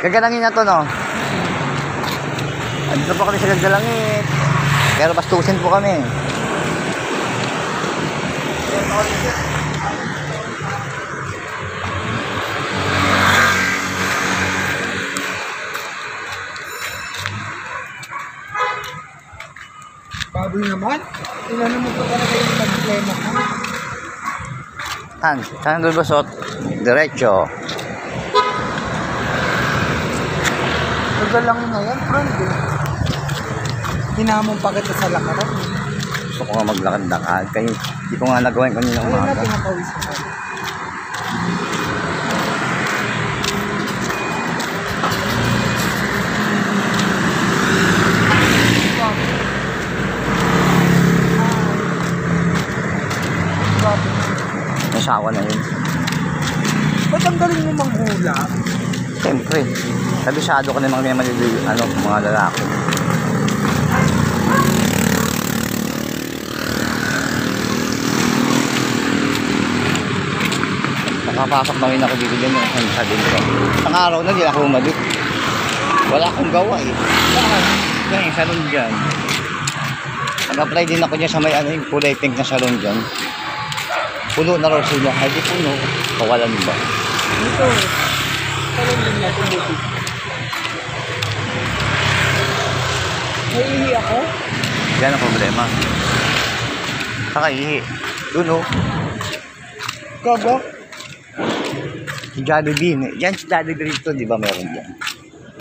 Gagalangin na to, no? Andito po kami sa Gagalangit. Pero bastusin po kami. Baboy naman. Ilan naman pa talaga yung problema ko. Saan lulusot? Diretso. Gagalangin na yan, friend eh. Hinamon pa kita sa lakaran. Gusto ko nga maglakad-lakad. Kaya hindi ko nga nagawin kanina Ayun na, umaga. pinapawisan ka. Nasawa na yun. Ba't ang galing mo manghula? Siyempre, kabisado ko na yung mga maliliit, mga lalaki. Nakapasok na rin ako dito din yung sa din ko. Ang araw na, di ako umalik. Wala akong gawa eh. Yan yung salon dyan. Nag-apply din ako dyan sa may yung kulay pink na salon dyan. Puno na raw sila. Ay di puno. Kawalan ba? Dito. Talong din natin dito. Naiihi ako? Yan ang problema. Nakaihi. Doon o. Gago? Si Jollibee. Yan si Jollibee rito. Di ba meron dyan?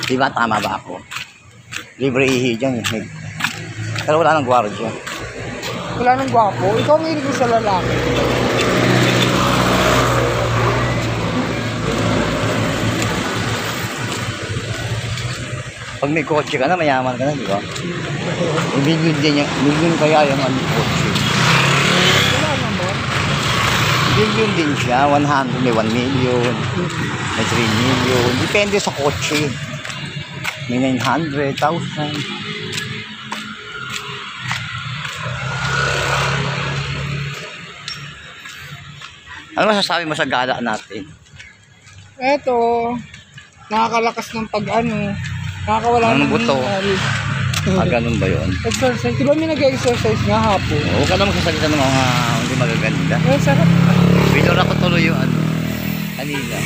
Di ba tama ba ako? Libre ihi dyan. Pero wala nang gwardiya. Wala nang gwapo. Ikaw ang hilig mo sa lalaki. Pag may kotse ka na, mayaman ka na, di ba? Million din yan. Million kaya yung kotse. Wala naman. Million din siya. 100, may 1 million. May 3 million. Depende sa kotse. May 900,000. Ano masasabi mo sa gala natin? Eto, nakakalakas ng nakakawala Ng ng buto. hingal. Ganun ba yun? Exercise. Di ba may nag-exercise nga hapon? Huwag ka na magsasalita ng mga hindi magaganda. Eh, sarap. Pinura ko tuloy yung kanina.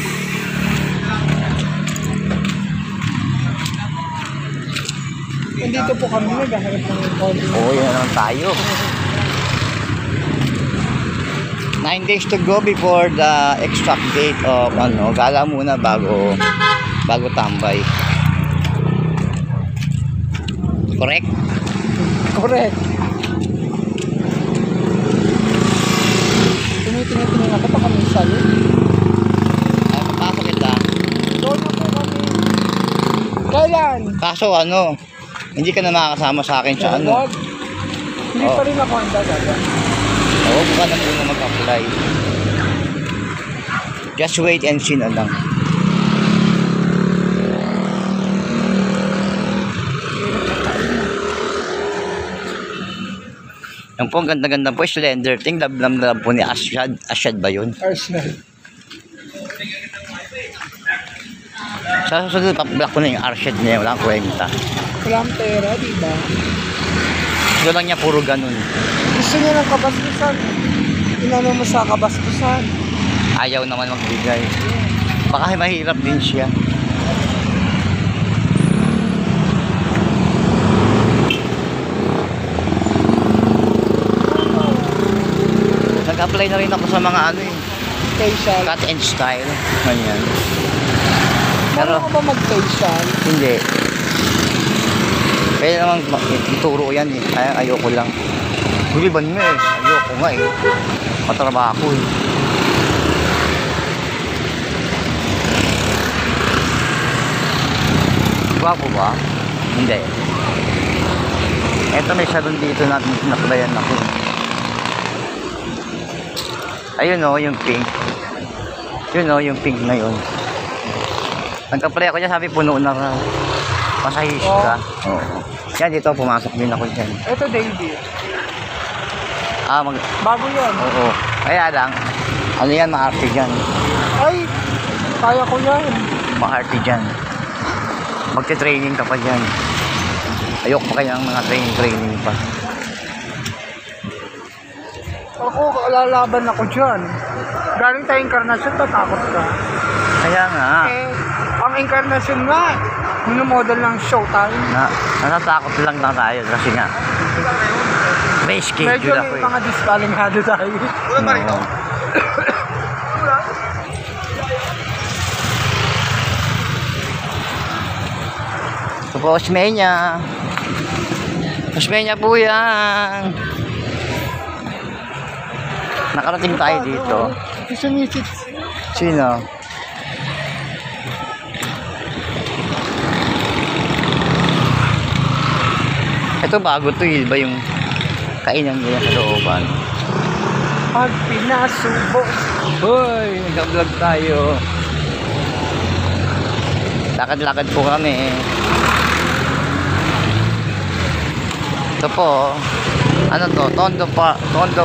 Nandito po kami, naghahanap ng konting. Oo, yan naman tayo. 9 days to go before the exact date of gala muna bago tambay. Correct? Correct. Tumitingin ako pa kami sa salon. Ay, papasok kita. Doon na po kami. Kailan? Kaso hindi ka na makakasama sa akin sa Wag. Hindi Oh. pa rin ako handa dada. Huwag ka na muna mag-apply. Just wait and see na lang. Yung po, ang ganda-ganda po, slender thing, love po ni Ashad. Ashad ba yun? Arsenal. Sa susunod, pa-block ko na yung Ashad niya, wala akong kwenta. Walang pera, di ba? Gusto lang niya puro ganun. Gusto niya ng kabastusan. Inano mo sa kabastusan. Ayaw naman magbigay. Baka mahirap din siya. Nag-apply na rin ako sa mga Facial. cut and style. Ganyan. Pero Pero ka ba mag-facial? hindi. Pwede naman ituro yan eh. Kaya ayoko lang. Guliban mo eh. Ayoko nga eh. Matrabaho eh. Gwapo ba? Hindi. Eto may salon dito natin naklayan ako. Ayun o, yung pink. Yun o, yung pink na yun. Nagka-play ako dyan, sabi puno na raw. Masahis ka. Oo. Yan, dito pumasok din ako dyan. Ito, David. Bago yan. Oo. Kaya lang, ano yan, maarte dyan. Ay, kaya ko yan. Maarte dyan. Magte-training ka pa dyan. Ayok pa kaya ng mga training pa. Ako, lalaban ako dyan. Galing tayo inkarnasyon, tatakot ka. Kaya nga, Ang inkarnasyon nga, minumodel ng showtime. natatakot lang tayo kasi nga, may Medyo schedule ako may mga diskalingado tayo. Oo. Ito po, Osmeña. Osmeña po yan. Nakarating tayo dito. Sumisit. Sino? Ito bago to, iba yung kainan nila sa looban. Pag pinasubo. Hoy, nag-vlog tayo. Lakad-lakad po kami. Ito po, ano to, Tondo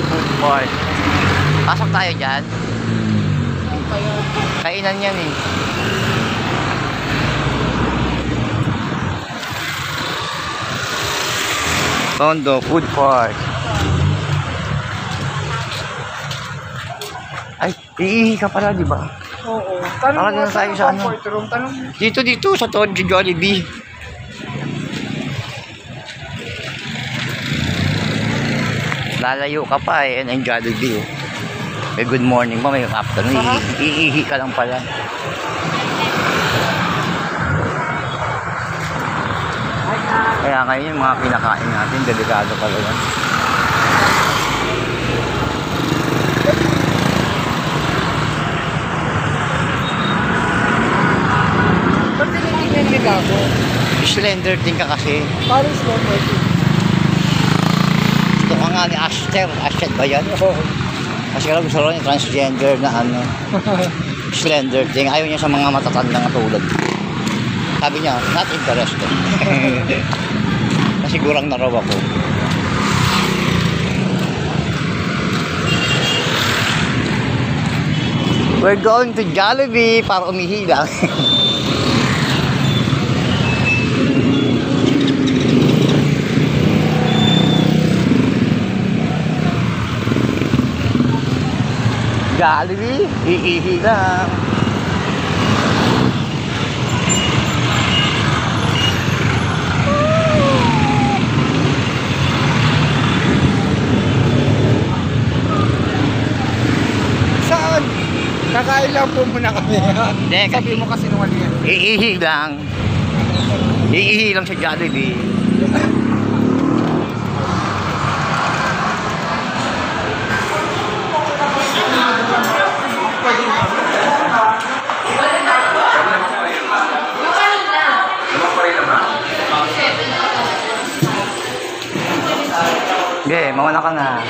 Food Park. Pasok tayo dyan. Kainan yan eh. Tondo Food Park. Ay, iihi ka pala, di ba? Oo. Tara na tayo sa ano. comfort room. Tanong mo. Dito sa Tondo Jollibee. Lalayo ka pa eh, and Jollibee eh. May good morning pa, may afternoon. Iihi ka lang pala. Kaya ngayon yung mga kinakain natin, delikado pala yan. Ba't tinitingnan niya gago? Slender din ka kasi. Paris mo mo. Gusto ka nga ni Aster ba yan? Kasi kaya gusto rin yung transgender na ano. Slender thing. Ayaw niya sa mga matatandang tulad. Sabi niya, not interested. Nasigurang na raw ako. We're going to Jollibee para umihi lang. Jollibee, iihi lang. Saan? Kakain lang po muna kami. Hindi, Sabi mo kasi nung yan. iihi lang. Iihi lang sa Jollibee. Sige, mauna ka na.